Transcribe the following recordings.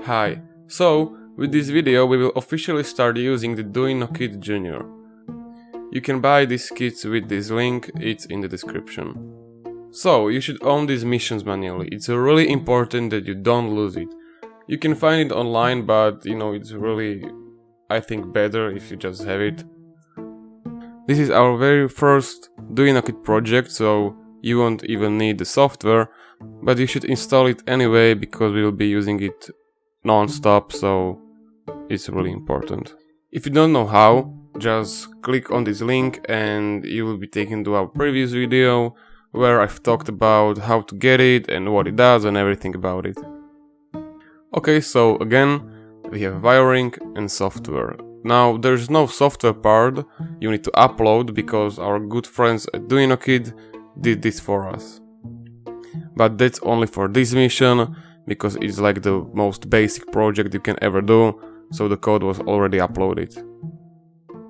Hi, so with this video we will officially start using the DuinoKit Jr. You can buy these kits with this link, it's in the description. So, you should own these missions manually, it's really important that you don't lose it. You can find it online, but it's really, I think, better if you just have it. This is our very first DuinoKit project, so you won't even need the software, but you should install it anyway because we will be using it non-stop, so it's really important. If you don't know how, just click on this link and you will be taken to our previous video where I've talked about how to get it and what it does and everything about it. Okay, so again, we have wiring and software. Now, there's no software part you need to upload because our good friends at DuinoKit did this for us. But that's only for this mission, because it's like the most basic project you can ever do, so the code was already uploaded.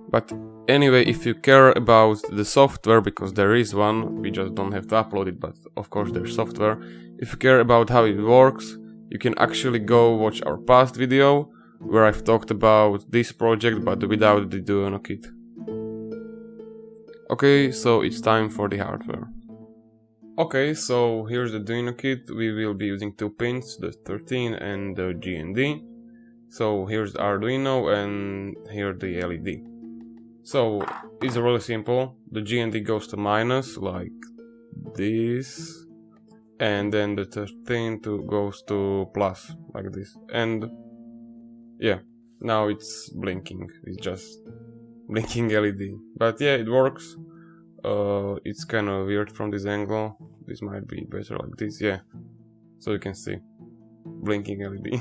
But anyway, if you care about the software, because there is one, we just don't have to upload it, but of course there's software. If you care about how it works, you can actually go watch our past video, where I've talked about this project but without the DuinoKit. Okay, so it's time for the hardware. Okay, so here's the DuinoKit. We will be using two pins, the 13 and the GND. So here's the Arduino and here the LED. So it's really simple. The GND goes to minus like this, and then the 13 goes to plus like this. And yeah, now it's blinking. It's just blinking LED. But yeah, it works. It's kind of weird from this angle. This might be better like this, yeah. So you can see blinking LED.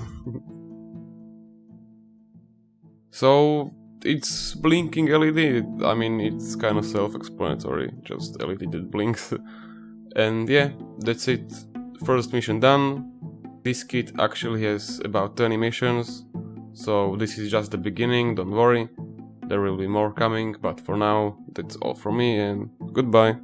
So it's blinking LED. I mean, it's kind of self-explanatory, just LED that blinks. And yeah, that's it. First mission done. This kit actually has about 20 missions, so this is just the beginning, don't worry. There will be more coming, but for now, that's all from me and goodbye.